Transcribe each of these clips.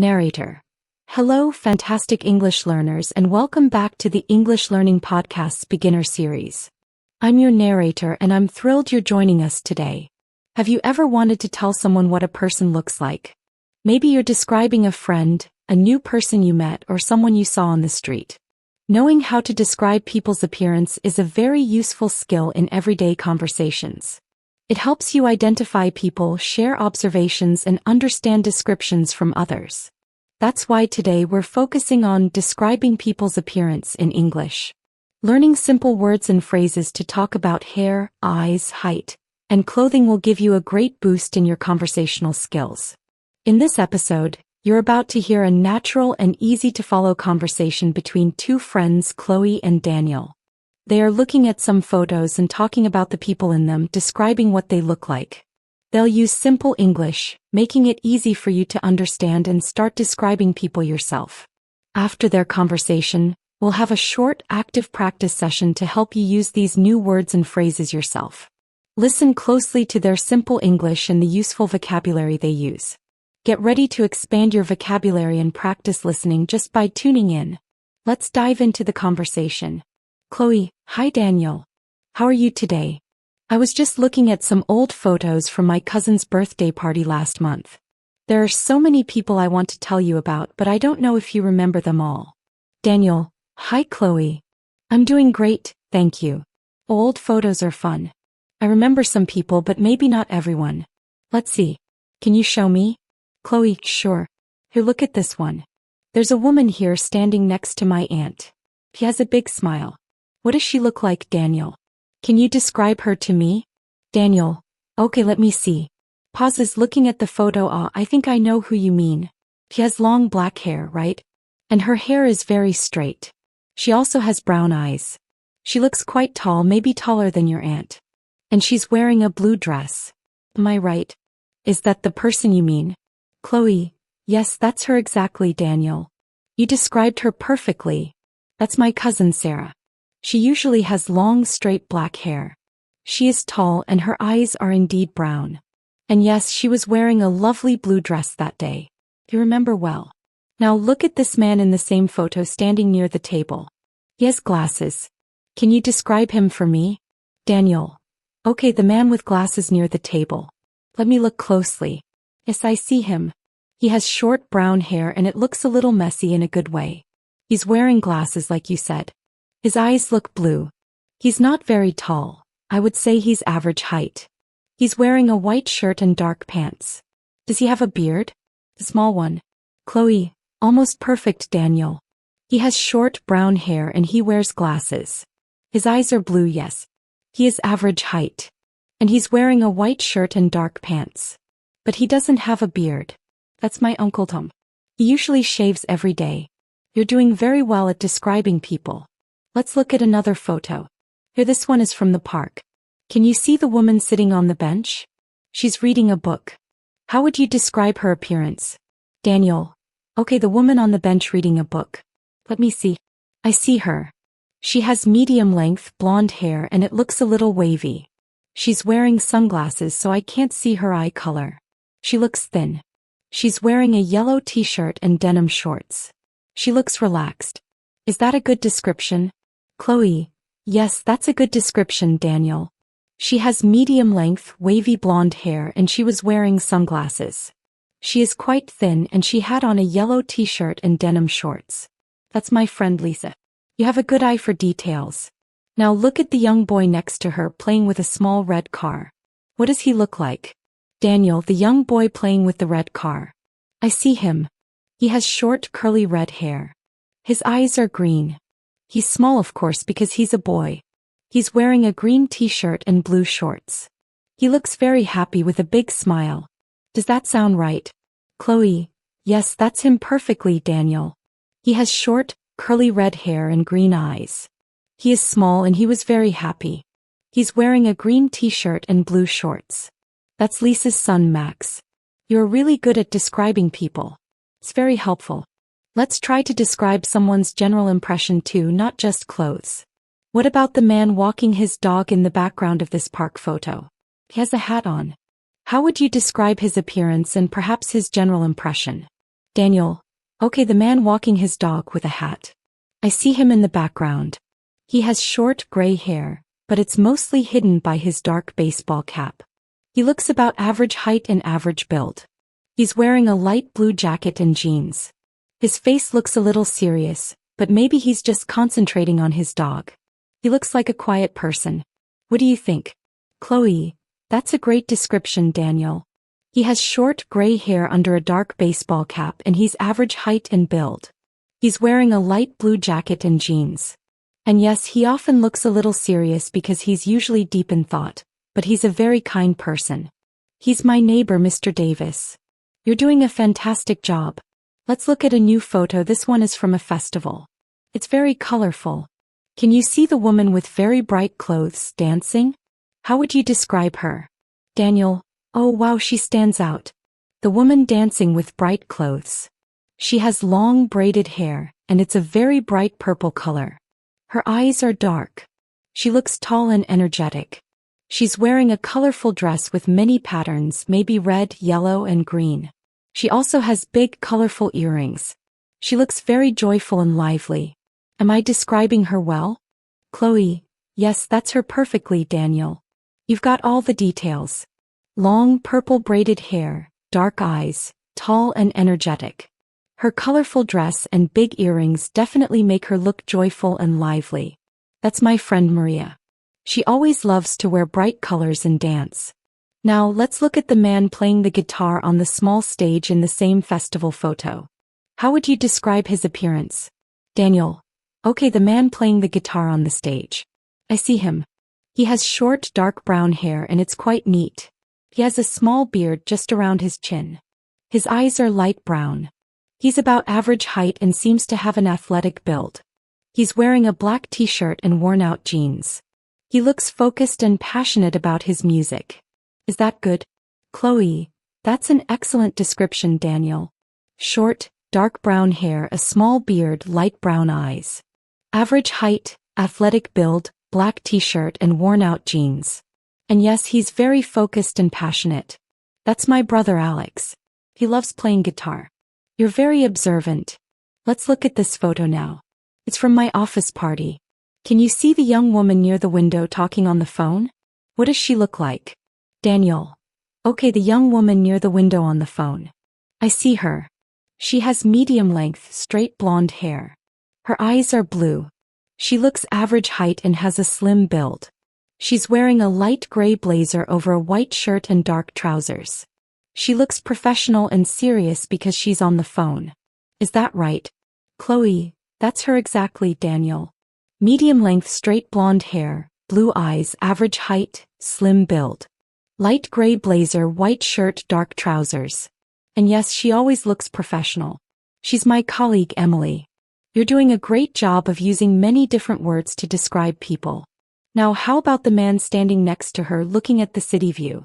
Narrator. Hello, fantastic English learners, and welcome back to the English Learning Podcast's beginner series. I'm your narrator, and I'm thrilled you're joining us today. Have you ever wanted to tell someone what a person looks like? Maybe you're describing a friend, a new person you met, or someone you saw on the street. Knowing how to describe people's appearance is a very useful skill in everyday conversations. It helps you identify people, share observations, and understand descriptions from others. That's why today we're focusing on describing people's appearance in English. Learning simple words and phrases to talk about hair, eyes, height, and clothing will give you a great boost in your conversational skills. In this episode, you're about to hear a natural and easy-to-follow conversation between two friends, Chloe and Daniel. They are looking at some photos and talking about the people in them, describing what they look like. They'll use simple English, making it easy for you to understand and start describing people yourself. After their conversation, we'll have a short, active practice session to help you use these new words and phrases yourself. Listen closely to their simple English and the useful vocabulary they use. Get ready to expand your vocabulary and practice listening just by tuning in. Let's dive into the conversation. Chloe: Hi Daniel. How are you today? I was just looking at some old photos from my cousin's birthday party last month. There are so many people I want to tell you about, but I don't know if you remember them all. Daniel: Hi Chloe. I'm doing great, thank you. Old photos are fun. I remember some people, but maybe not everyone. Let's see. Can you show me? Chloe: Sure. Here, look at this one. There's a woman here standing next to my aunt. She has a big smile. What does she look like, Daniel? Can you describe her to me? Daniel: Okay, let me see. Pauses, looking at the photo. I think I know who you mean. She has long black hair, right? And her hair is very straight. She also has brown eyes. She looks quite tall, maybe taller than your aunt. And she's wearing a blue dress. Am I right? Is that the person you mean? Chloe: Yes, that's her exactly, Daniel. You described her perfectly. That's my cousin Sarah. She usually has long, straight black hair. She is tall and her eyes are indeed brown. And yes, she was wearing a lovely blue dress that day. You remember well. Now look at this man in the same photo standing near the table. He has glasses. Can you describe him for me? Daniel: Okay, the man with glasses near the table. Let me look closely. Yes, I see him. He has short brown hair and it looks a little messy in a good way. He's wearing glasses like you said. His eyes look blue. He's not very tall. I would say he's average height. He's wearing a white shirt and dark pants. Does he have a beard? A small one. Chloe: Almost perfect, Daniel. He has short brown hair and he wears glasses. His eyes are blue, yes. He is average height. And he's wearing a white shirt and dark pants. But he doesn't have a beard. That's my Uncle Tom. He usually shaves every day. You're doing very well at describing people. Let's look at another photo. Here, this one is from the park. Can you see the woman sitting on the bench? She's reading a book. How would you describe her appearance? Daniel: Okay, the woman on the bench reading a book. Let me see. I see her. She has medium-length blonde hair and it looks a little wavy. She's wearing sunglasses, so I can't see her eye color. She looks thin. She's wearing a yellow t-shirt and denim shorts. She looks relaxed. Is that a good description? Chloe: Yes, that's a good description, Daniel. She has medium-length, wavy blonde hair and she was wearing sunglasses. She is quite thin and she had on a yellow t-shirt and denim shorts. That's my friend Lisa. You have a good eye for details. Now look at the young boy next to her playing with a small red car. What does he look like? Daniel: The young boy playing with the red car. I see him. He has short, curly red hair. His eyes are green. He's small, of course, because he's a boy. He's wearing a green t-shirt and blue shorts. He looks very happy with a big smile. Does that sound right? Chloe: Yes, that's him perfectly, Daniel. He has short, curly red hair and green eyes. He is small and he was very happy. He's wearing a green t-shirt and blue shorts. That's Lisa's son, Max. You're really good at describing people. It's very helpful. Let's try to describe someone's general impression too, not just clothes. What about the man walking his dog in the background of this park photo? He has a hat on. How would you describe his appearance and perhaps his general impression? Daniel. Okay, the man walking his dog with a hat. I see him in the background. He has short gray hair, but it's mostly hidden by his dark baseball cap. He looks about average height and average build. He's wearing a light blue jacket and jeans. His face looks a little serious, but maybe he's just concentrating on his dog. He looks like a quiet person. What do you think? Chloe, that's a great description, Daniel. He has short gray hair under a dark baseball cap and he's average height and build. He's wearing a light blue jacket and jeans. And yes, he often looks a little serious because he's usually deep in thought, but he's a very kind person. He's my neighbor, Mr. Davis. You're doing a fantastic job. Let's look at a new photo. This one is from a festival. It's very colorful. Can you see the woman with very bright clothes dancing? How would you describe her? Daniel, oh wow, she stands out. The woman dancing with bright clothes. She has long braided hair, and it's a very bright purple color. Her eyes are dark. She looks tall and energetic. She's wearing a colorful dress with many patterns, maybe red, yellow, and green. She also has big, colorful earrings. She looks very joyful and lively. Am I describing her well? Chloe, yes, that's her perfectly, Daniel. You've got all the details. Long, purple braided hair, dark eyes, tall and energetic. Her colorful dress and big earrings definitely make her look joyful and lively. That's my friend Maria. She always loves to wear bright colors and dance. Now let's look at the man playing the guitar on the small stage in the same festival photo. How would you describe his appearance? Daniel. Okay, the man playing the guitar on the stage. I see him. He has short dark brown hair and it's quite neat. He has a small beard just around his chin. His eyes are light brown. He's about average height and seems to have an athletic build. He's wearing a black t-shirt and worn-out jeans. He looks focused and passionate about his music. Is that good? Chloe, that's an excellent description, Daniel. Short, dark brown hair, a small beard, light brown eyes. Average height, athletic build, black t-shirt and worn-out jeans. And yes, he's very focused and passionate. That's my brother Alex. He loves playing guitar. You're very observant. Let's look at this photo now. It's from my office party. Can you see the young woman near the window talking on the phone? What does she look like? Daniel. Okay, the young woman near the window on the phone. I see her. She has medium-length, straight blonde hair. Her eyes are blue. She looks average height and has a slim build. She's wearing a light gray blazer over a white shirt and dark trousers. She looks professional and serious because she's on the phone. Is that right? Chloe, that's her exactly, Daniel. Medium-length straight blonde hair, blue eyes, average height, slim build. Light gray blazer, white shirt, dark trousers. And yes, she always looks professional. She's my colleague Emily. You're doing a great job of using many different words to describe people. Now how about the man standing next to her looking at the city view?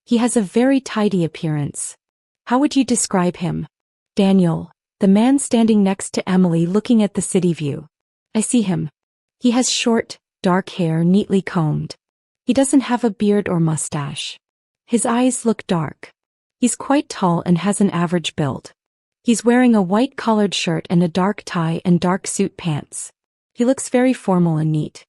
He has a very tidy appearance. How would you describe him? Daniel, the man standing next to Emily looking at the city view. I see him. He has short, dark hair neatly combed. He doesn't have a beard or mustache. His eyes look dark. He's quite tall and has an average build. He's wearing a white collared shirt and a dark tie and dark suit pants. He looks very formal and neat.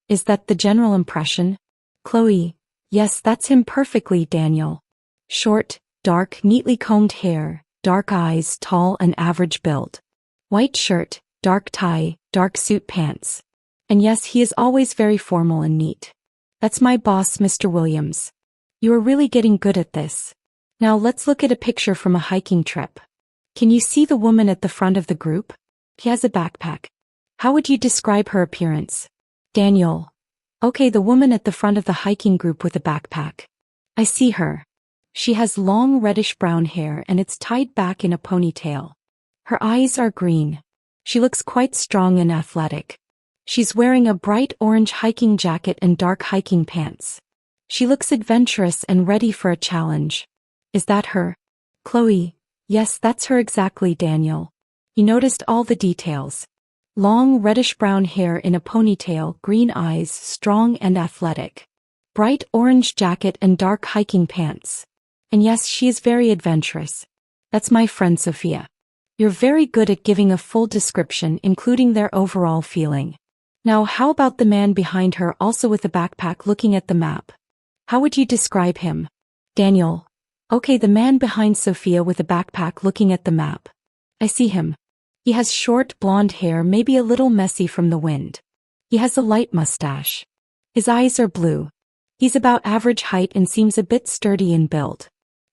Is that the general impression? Chloe, yes, that's him perfectly, Daniel. Short, dark, neatly combed hair, dark eyes, tall and average build. White shirt, dark tie, dark suit pants. And yes, he is always very formal and neat. That's my boss, Mr. Williams. You are really getting good at this. Now let's look at a picture from a hiking trip. Can you see the woman at the front of the group? She has a backpack. How would you describe her appearance? Daniel. Okay, the woman at the front of the hiking group with a backpack. I see her. She has long reddish-brown hair and it's tied back in a ponytail. Her eyes are green. She looks quite strong and athletic. She's wearing a bright orange hiking jacket and dark hiking pants. She looks adventurous and ready for a challenge. Is that her? Chloe, yes, that's her exactly, Daniel. You noticed all the details. Long reddish-brown hair in a ponytail, green eyes, strong and athletic. Bright orange jacket and dark hiking pants. And yes, she is very adventurous. That's my friend Sophia. You're very good at giving a full description, including their overall feeling. Now, how about the man behind her, also with a backpack, looking at the map? How would you describe him? Daniel. Okay, the man behind Sophia with a backpack looking at the map. I see him. He has short blonde hair, maybe a little messy from the wind. He has a light mustache. His eyes are blue. He's about average height and seems a bit sturdy in build.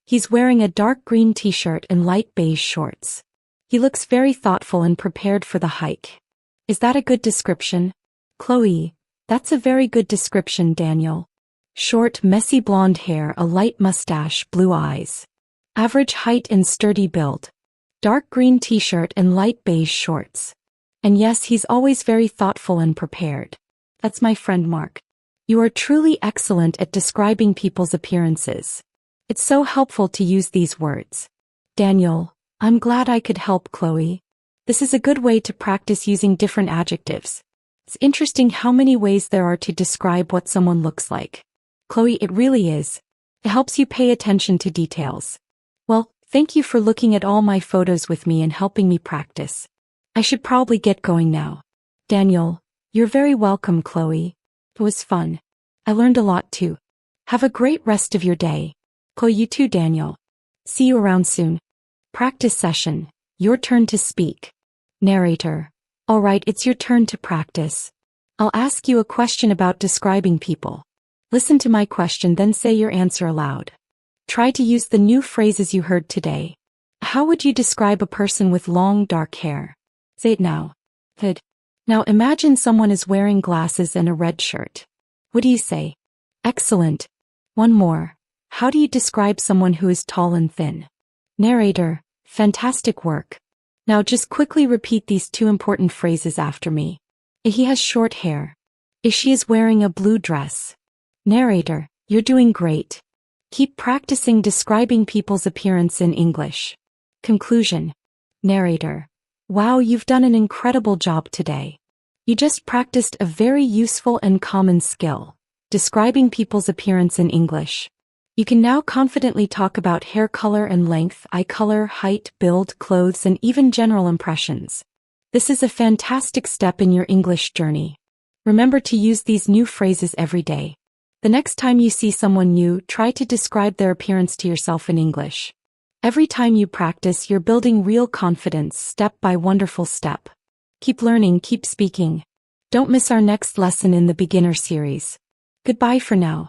He's wearing a dark green t-shirt and light beige shorts. He looks very thoughtful and prepared for the hike. Is that a good description? Chloe, that's a very good description, Daniel. Short, messy blonde hair, a light mustache, blue eyes. Average height and sturdy build. Dark green t-shirt and light beige shorts. And yes, he's always very thoughtful and prepared. That's my friend Mark. You are truly excellent at describing people's appearances. It's so helpful to use these words. Daniel, I'm glad I could help, Chloe. This is a good way to practice using different adjectives. It's interesting how many ways there are to describe what someone looks like. Chloe, it really is. It helps you pay attention to details. Well, thank you for looking at all my photos with me and helping me practice. I should probably get going now. Daniel, you're very welcome, Chloe. It was fun. I learned a lot too. Have a great rest of your day. Chloe, you too, Daniel. See you around soon. Practice session. Your turn to speak. Narrator. All right, it's your turn to practice. I'll ask you a question about describing people. Listen to my question, then say your answer aloud. Try to use the new phrases you heard today. How would you describe a person with long dark hair? Say it now. Good. Now imagine someone is wearing glasses and a red shirt. What do you say? Excellent. One more. How do you describe someone who is tall and thin? Narrator. Fantastic work. Now just quickly repeat these two important phrases after me. He has short hair. She is wearing a blue dress. Narrator, you're doing great. Keep practicing describing people's appearance in English. Conclusion. Narrator. Wow, you've done an incredible job today. You just practiced a very useful and common skill, describing people's appearance in English. You can now confidently talk about hair color and length, eye color, height, build, clothes, and even general impressions. This is a fantastic step in your English journey. Remember to use these new phrases every day. The next time you see someone new, try to describe their appearance to yourself in English. Every time you practice, you're building real confidence, step by wonderful step. Keep learning, keep speaking. Don't miss our next lesson in the beginner series. Goodbye for now.